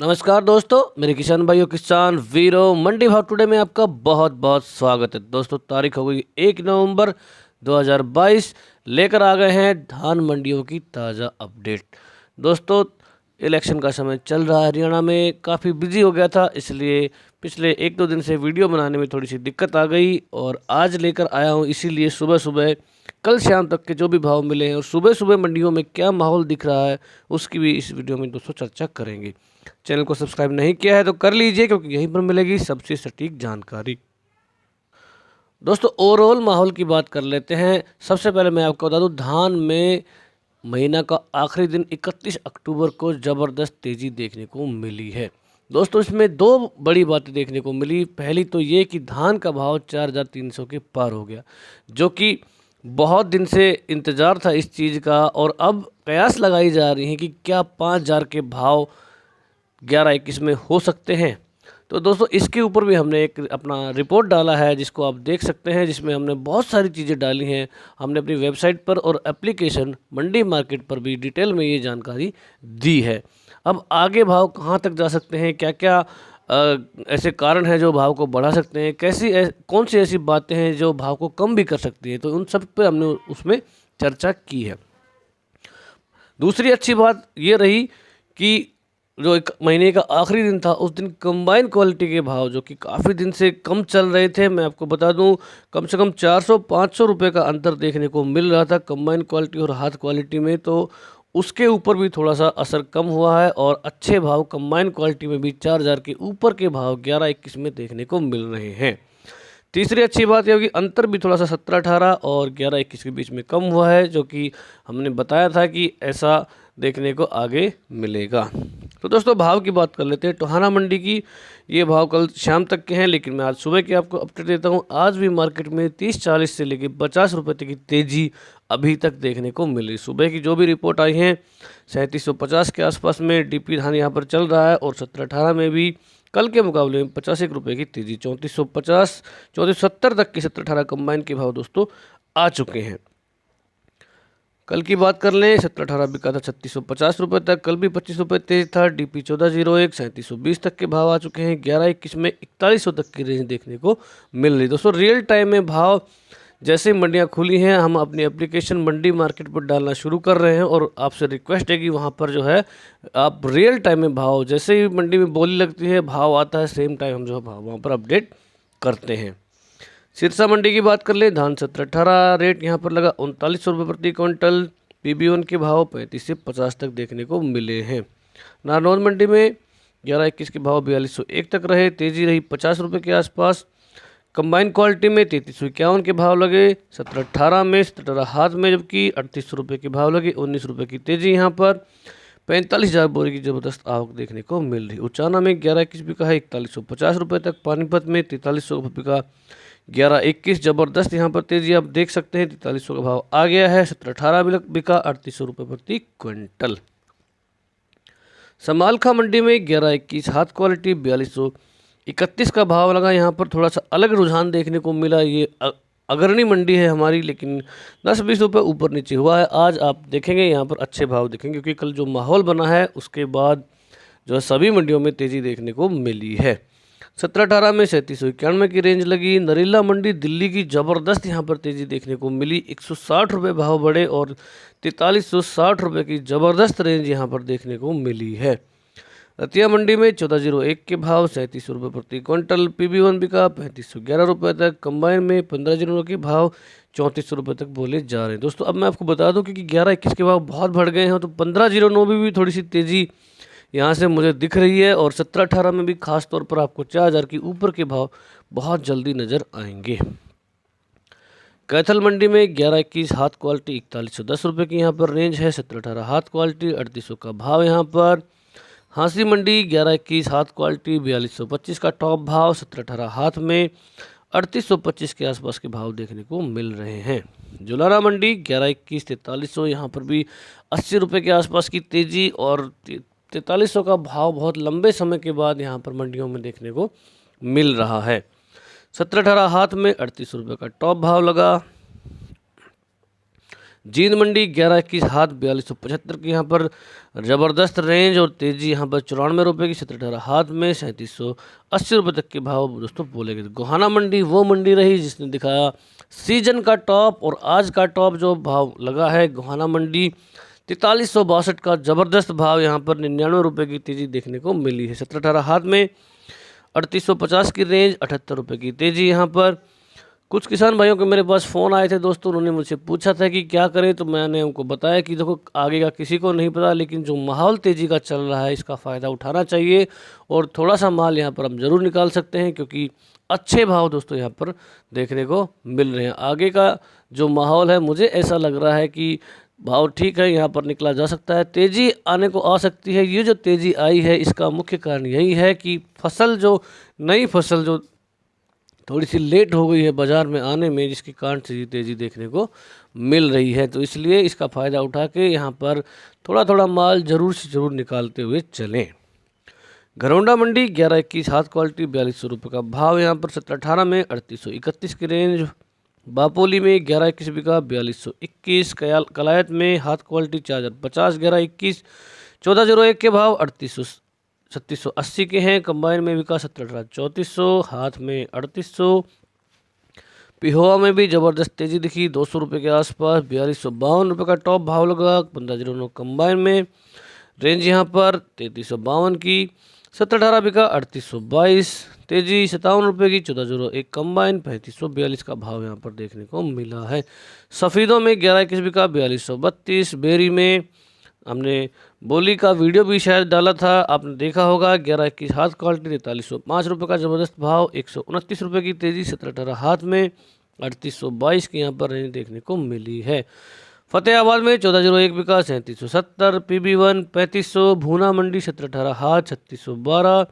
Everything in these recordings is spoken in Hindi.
नमस्कार दोस्तों, मेरे किसान भाइयों, किसान वीरों, मंडी भाव टुडे में आपका बहुत बहुत स्वागत है। दोस्तों, तारीख हो गई 1 नवंबर 2022। लेकर आ गए हैं धान मंडियों की ताज़ा अपडेट। दोस्तों, इलेक्शन का समय चल रहा है, हरियाणा में काफ़ी बिजी हो गया था, इसलिए पिछले 1-2 दिन से वीडियो बनाने में थोड़ी सी दिक्कत आ गई और आज लेकर आया हूँ। इसीलिए सुबह सुबह कल शाम तक के जो भी भाव मिले हैं और सुबह सुबह मंडियों में क्या माहौल दिख रहा है, उसकी भी इस वीडियो में दोस्तों चर्चा करेंगे। चैनल को सब्सक्राइब नहीं किया है तो कर लीजिए, क्योंकि यहीं पर मिलेगी सबसे सटीक जानकारी। दोस्तों, ओवरऑल माहौल की बात कर लेते हैं। सबसे पहले मैं आपको बता दूं, धान में महीना का आखिरी दिन 31 अक्टूबर को ज़बरदस्त तेज़ी देखने को मिली है। दोस्तों, इसमें दो बड़ी बातें देखने को मिली। पहली तो ये कि धान का भाव 4300 के पार हो गया, जो कि बहुत दिन से इंतज़ार था इस चीज़ का, और अब कयास लगाई जा रही है कि क्या 5000 के भाव 11-21 में हो सकते हैं। तो दोस्तों, इसके ऊपर भी हमने एक अपना रिपोर्ट डाला है, जिसको आप देख सकते हैं, जिसमें हमने बहुत सारी चीज़ें डाली हैं। हमने अपनी वेबसाइट पर और एप्लीकेशन मंडी मार्केट पर भी डिटेल में ये जानकारी दी है। अब आगे भाव कहाँ तक जा सकते हैं, क्या क्या ऐसे कारण हैं जो भाव को बढ़ा सकते हैं, कौन सी ऐसी बातें हैं जो भाव को कम भी कर सकती हैं, तो उन सब पे हमने उसमें चर्चा की है। दूसरी अच्छी बात ये रही कि जो एक महीने का आखिरी दिन था, उस दिन कंबाइन क्वालिटी के भाव जो कि काफ़ी दिन से कम चल रहे थे, मैं आपको बता दूं, कम से कम 400-500 रुपये का अंतर देखने को मिल रहा था कंबाइन क्वालिटी और हाथ क्वालिटी में। तो उसके ऊपर भी थोड़ा सा असर कम हुआ है और अच्छे भाव कंबाइन क्वालिटी में भी 4000 के ऊपर के भाव 11-21 में देखने को मिल रहे हैं। तीसरी अच्छी बात यह होगी, अंतर भी थोड़ा सा 17-18 और 11-21 के बीच में कम हुआ है, जो कि हमने बताया था कि ऐसा देखने को आगे मिलेगा। तो दोस्तों, भाव की बात कर लेते हैं। टोहाना मंडी की ये भाव कल शाम तक के हैं, लेकिन मैं आज सुबह की आपको अपडेट देता हूँ। आज भी मार्केट में 30-40 से लेकर 50 रुपये तक की तेज़ी अभी तक देखने को मिली। सुबह की जो भी रिपोर्ट आई है, 3750 के आसपास में डीपी धान यहाँ पर चल रहा है और 17-18 में भी कल के मुकाबले में 85 रुपये की तेज़ी, 3450 3470 तक की 17-18 कंबाइन के भाव दोस्तों आ चुके हैं। कल की बात कर लें, 17-18 बिका था 3650 रुपये तक, कल भी 25 रुपये तेज था। डीपी 1401 3720 तक के भाव आ चुके हैं। 11-21 में 4100 तक की रेंज देखने को मिल रही। दोस्तों, रियल टाइम में भाव जैसे मंडियां खुली हैं, हम अपनी एप्लीकेशन मंडी मार्केट पर डालना शुरू कर रहे हैं और आपसे रिक्वेस्ट है कि वहां पर जो है आप रियल टाइम में भाव, जैसे ही मंडी में बोली लगती है, भाव आता है, सेम टाइम हम जो है भाव वहाँ पर अपडेट करते हैं। सिरसा मंडी की बात कर ले, धान 17-18 रेट यहाँ पर लगा 3900 रुपये प्रति क्विंटल। PB1 के भाव 35 से 50 तक देखने को मिले हैं। नारनौल मंडी में 11-21 के भाव 4201 तक रहे, तेजी रही 50 रुपये के आसपास। कंबाइन क्वालिटी में 3351 के भाव लगे 17-18 में, 17 हाथ में, जबकि 3800 रुपये के भाव लगे, 19 रुपये की तेजी यहाँ पर। 45,000 बोरी की ज़बरदस्त आवक देखने को मिल रही। उचाना में 11-21 बिका है 4150 रुपये तक, पानीपत में 4300 बिका 11-21 ज़बरदस्त यहाँ पर तेजी आप देख सकते हैं, 4300 का भाव आ गया है। 17-18 बिका 3800 रुपये प्रति क्विंटल। समालखा मंडी में 11-21 हाथ क्वालिटी 4231 का भाव लगा। यहाँ पर थोड़ा सा अलग रुझान देखने को मिला। ये अग्रणी मंडी है हमारी, लेकिन 10-20 रुपये ऊपर नीचे हुआ है। आज आप देखेंगे यहाँ पर अच्छे भाव दिखेंगे, क्योंकि कल जो माहौल बना है उसके बाद जो है सभी मंडियों में तेज़ी देखने को मिली है। 17-18 में 3791 की रेंज लगी। नरेला मंडी दिल्ली की ज़बरदस्त यहाँ पर तेज़ी देखने को मिली, 160 रुपये भाव बढ़े और 4360 रुपये की ज़बरदस्त रेंज यहाँ पर देखने को मिली है। रतिया मंडी में 1401 के भाव 3700 रुपये प्रति क्विंटल। PB1 बिका 3511 रुपये तक। कंबाइन में 15 के भाव 3400 रुपये तक बोले जा रहे हैं। दोस्तों, अब मैं आपको बता दूं कि 11-21 के भाव बहुत बढ़ गए हैं, तो 1509 में भी थोड़ी सी तेज़ी यहाँ से मुझे दिख रही है और 17-18 में भी खास तौर पर आपको 4000 के ऊपर के भाव बहुत जल्दी नज़र आएंगे। कैथल मंडी में 11-21 हाथ क्वालिटी 4110 रुपये की यहाँ पर रेंज है। 17-18 हाथ क्वालिटी 3800 का भाव यहाँ पर। हांसी मंडी 11-21 हाथ क्वालिटी 4225 का टॉप भाव, 17-18 हाथ में 3825 के आसपास के भाव देखने को मिल रहे हैं। जुलाना मंडी 11-21 4300, यहाँ पर भी 80 रुपये के आसपास की तेज़ी और 4300 का भाव बहुत लंबे समय के बाद यहाँ पर मंडियों में देखने को मिल रहा है। 17-18 हाथ में 3800 रुपये का टॉप भाव लगा। जींद मंडी 11-21 हाथ 4275 की यहाँ पर ज़बरदस्त रेंज और तेज़ी यहाँ पर 94 रुपये की 17-18 हाथ में 3780 रुपये तक के भाव दोस्तों बोले गए। गोहाना मंडी वो मंडी रही जिसने दिखाया सीजन का टॉप, और आज का टॉप जो भाव लगा है गोहाना मंडी 4362 का ज़बरदस्त भाव यहाँ पर 99 रुपये की तेज़ी देखने को मिली है। 17-18 हाथ में 3850 की रेंज 78 रुपये की तेज़ी यहाँ पर। कुछ किसान भाइयों के मेरे पास फ़ोन आए थे दोस्तों, उन्होंने मुझसे पूछा था कि क्या करें, तो मैंने उनको बताया कि देखो आगे का किसी को नहीं पता, लेकिन जो माहौल तेज़ी का चल रहा है इसका फ़ायदा उठाना चाहिए और थोड़ा सा माल यहाँ पर हम ज़रूर निकाल सकते हैं, क्योंकि अच्छे भाव दोस्तों यहाँ पर देखने को मिल रहे हैं। आगे का जो माहौल है मुझे ऐसा लग रहा है कि भाव ठीक है, यहाँ पर निकला जा सकता है, तेज़ी आने को आ सकती है। ये जो तेज़ी आई है इसका मुख्य कारण यही है कि नई फसल जो थोड़ी सी लेट हो गई है बाज़ार में आने में, जिसके कारण से ये तेज़ी देखने को मिल रही है। तो इसलिए इसका फ़ायदा उठा के यहाँ पर थोड़ा थोड़ा माल ज़रूर से ज़रूर निकालते हुए चलें। घरौंडा मंडी 11-21 हाथ क्वालिटी 4200 रुपये का भाव यहाँ पर। 17-18 में 3831 की रेंज। बापोली में 11-21 बिका 4221। कलायत में हाथ क्वालिटी 4050 11-21। 1401 के भाव 3680 के हैं। कंबाइन में बिका 17-18 3400, हाथ में 3800। पिहोवा में भी ज़बरदस्त तेज़ी दिखी 200 रुपये के आसपास। 4252 रुपये का टॉप भाव लगा। 1509 कंबाइन में रेंज यहाँ पर 3352 की। 17-18 बिका 3822 तेज़ी 57 रुपये की। 1401 कंबाइन 3542 का भाव यहाँ पर देखने को मिला है। सफ़ेदों में 11-21 बिका 4232। बेरी में हमने बोली का वीडियो भी शायद डाला था, आपने देखा होगा। 11-21 हाथ क्वालिटी 4305 रुपये का ज़बरदस्त भाव। 129 रुपये की तेज़ी। 17-18 हाथ में 3822 की यहाँ पर रेंज देखने को मिली है। फतेहाबाद में 1401 बिका 3770। PB1 3500। भूना मंडी 17-18 हाथ 3612।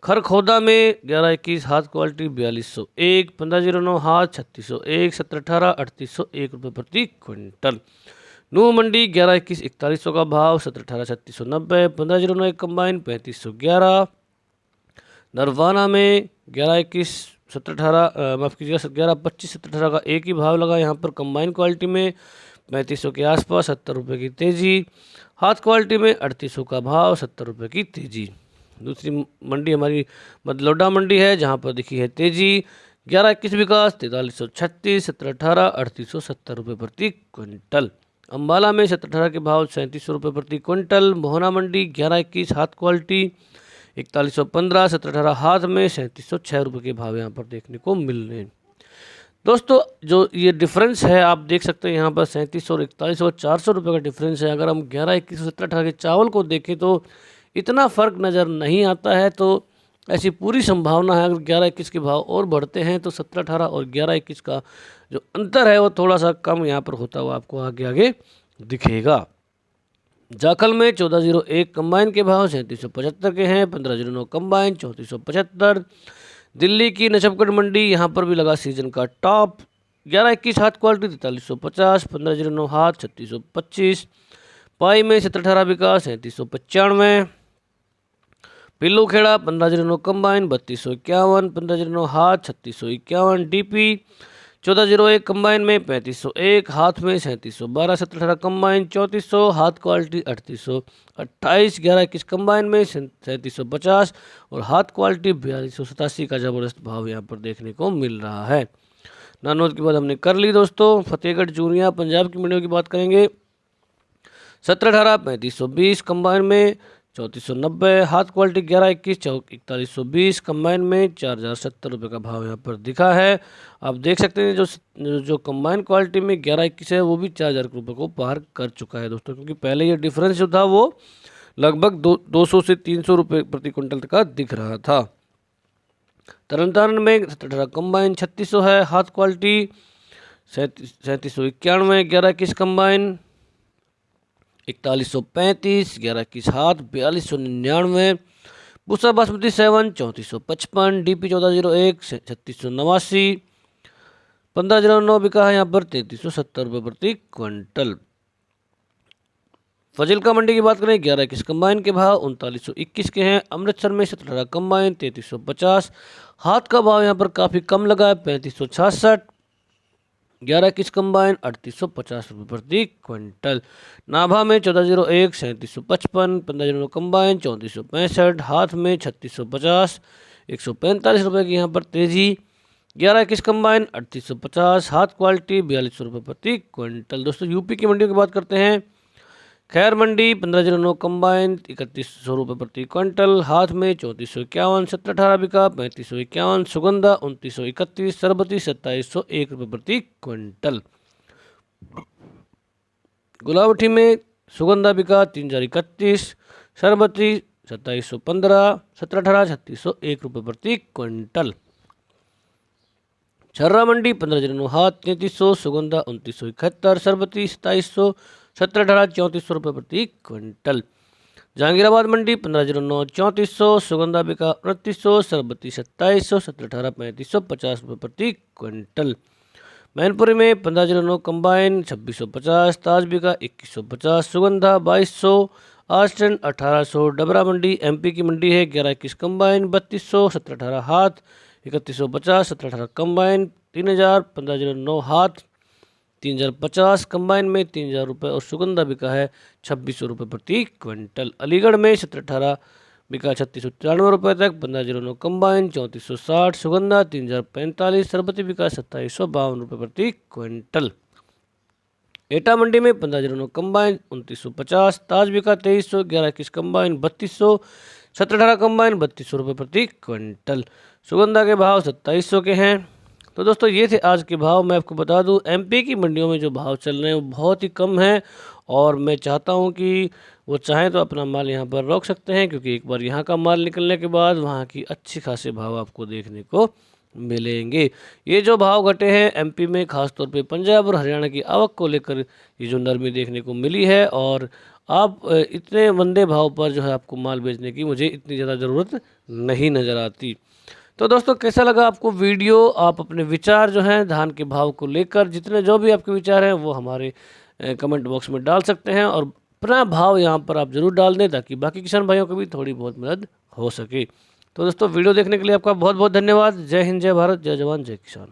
खरखोदा में 11-21 हाथ क्वालिटी 4201। 1509 हाथ 3601। 17-18 3801 रुपये प्रति क्विंटल। नूह मंडी 11-21 4100 का भाव। 17-18 3690। 1509 कंबाइन 3511। नरवाना में 11-21 17-18 माफ़ कीजिएगा 11-25 17-18 का एक ही भाव लगा यहाँ पर। कंबाइन क्वालिटी में 3500 के आसपास 70 रुपये की तेज़ी। हाथ क्वालिटी में 3800 का भाव 70 रुपये की तेज़ी। दूसरी मंडी हमारी मदलोडा मंडी है, जहाँ पर दिखी है तेज़ी। 11-21 विकास 4336। 17-18 3870 रुपये प्रति क्विंटल। अम्बाला में 17-18 के भाव 3700 रुपये प्रति क्विंटल। मोहना मंडी 11-21 हाथ क्वालिटी 4115। 17-18 हाथ में 3706 रुपये के भाव यहाँ पर देखने को मिल रहे हैं। दोस्तों जो ये डिफरेंस है आप देख सकते हैं यहाँ पर 3700 और 4100 और 400 रुपये का डिफरेंस है। अगर हम 11-21 और 17-18 के चावल को देखें तो इतना फ़र्क नज़र नहीं आता है, तो ऐसी पूरी संभावना है अगर 11-21 के भाव और बढ़ते हैं तो 17-18 और 11-21 का जो अंतर है वो थोड़ा सा कम यहाँ पर होता हुआ आपको आगे आगे दिखेगा। जाखल में 1401 कंबाइन के भाव 3775 के हैं। 1509 कंबाइन 3475। दिल्ली की नजफगढ़ मंडी यहाँ पर भी लगा सीजन का टॉप। 11-21 हाथ क्वालिटी 4350। 1509 हाथ 3625। पाई में 17-18 बिका 3795। पिल्लू खेड़ा 1509 कंबाइन 3251। 1509 हाथ 3651। DP 1401 कंबाइन में 3501। हाथ में 3712। 17-18 कंबाइन 3400। हाथ क्वालिटी 3828। 11-21 कंबाइन में 3750 और हाथ क्वालिटी 4287 का ज़बरदस्त भाव यहाँ पर देखने को मिल रहा है। नानोद की बात हमने कर ली दोस्तों। फतेहगढ़ चूरियाँ पंजाब की मंडियों की बात करेंगे। 17-18 3520 कंबाइन में 3490। हाथ क्वालिटी 11-21 4120। कंबाइन में 4070 रुपये का भाव यहाँ पर दिखा है। आप देख सकते हैं जो कंबाइन क्वालिटी में 11-21 है वो भी 4000 रुपये को पार कर चुका है दोस्तों, क्योंकि पहले ये डिफरेंस जो था वो लगभग 200 से 300 रुपये प्रति क्विंटल का दिख रहा था। तरन में 17-18 कंबाइन 3600 है। हाथ क्वालिटी 3791। 11-21 कंबाइन 4135। 11-21 हाथ 4299। पूसा बासमती 7 3455। DP 1401 3689। 1509 बिका है यहाँ पर 3370 रुपये प्रति क्विंटल। फजिल्का मंडी की बात करें 11-21 कंबाइन के भाव 3921 के हैं। अमृतसर में 17-18 कंबाइन 3350। हाथ का भाव यहाँ पर काफ़ी कम लगा है 3566। 11 21 कंबाइन 3850 रुपये प्रति क्विंटल। नाभा में 1401 3755, 1509 कंबाइन 3465, हाथ में 3650 145 रुपये की यहाँ पर तेजी। 11 21 कंबाइन 3850, हाथ क्वालिटी 4200 रुपये प्रति क्विंटल। दोस्तों यूपी की मंडियों की बात करते हैं। खैर मंडी 1509 कंबाइन 3100 रुपये प्रति क्विंटल, हाथ में 3451, 1718 बिका 3551, सुगंधा 2931, सरबती 2701 रुपये प्रति क्विंटल। गुलावटी में सुगंधा बिका 3031, सरबती 2715, 1718 3601 रुपये प्रति क्विंटल। छर्रा मंडी 1509 हाथ 3300, सुगंधा 2971, सरबती 2700, 1718 3400 रुपये प्रति क्विंटल। जहांगीराबाद मंडी 1509 3400, सुगंधा बिका 2900, सरबती 2700, 1718 3550 रुपये प्रति क्विंटल। मैनपुरी में 1509 कंबाइन 2650, ताज बिका 2150, सुगंधा 2200, आस्टन 1800। डबरा मंडी एमपी की मंडी है। 11 21 कंबाइन 3200, 1718 हाथ 3150, 1718 कंबाइन 3000, 1509 हाथ 3050 कंबाइन में 3000 रुपये और सुगंधा बिका है 2600 रुपये प्रति क्विंटल। अलीगढ़ में 1718 बिका 3693 रुपये तक, 1509 कंबाइन 3460, सुगंधा 3045, सरबती बिका 2752 रुपये प्रति क्विंटल। एटा मंडी में 1509 कंबाइन 2950, ताज बिका 2300, 11 21 कंबाइन 3200, 1718 कंबाइन 3200 रुपये प्रति क्विंटल। सुगंधा के भाव 2700 के हैं। तो दोस्तों ये थे आज के भाव। मैं आपको बता दूं एमपी की मंडियों में जो भाव चल रहे हैं वो बहुत ही कम है और मैं चाहता हूं कि वो चाहें तो अपना माल यहां पर रोक सकते हैं, क्योंकि एक बार यहां का माल निकलने के बाद वहां की अच्छी खासे भाव आपको देखने को मिलेंगे। ये जो भाव घटे हैं एमपी में, खासतौर पे पंजाब और हरियाणा की आवक को लेकर ये जो नरमी देखने को मिली है, और आप इतने मंदे भाव पर जो है आपको माल बेचने की मुझे इतनी ज़्यादा ज़रूरत नहीं नज़र आती। तो दोस्तों कैसा लगा आपको वीडियो? आप अपने विचार जो हैं धान के भाव को लेकर, जितने जो भी आपके विचार हैं वो हमारे कमेंट बॉक्स में डाल सकते हैं, और अपना भाव यहाँ पर आप ज़रूर डाल दें ताकि बाकी किसान भाइयों को भी थोड़ी बहुत मदद हो सके। तो दोस्तों वीडियो देखने के लिए आपका बहुत बहुत धन्यवाद। जय हिंद, जय भारत, जय जवान, जय किसान।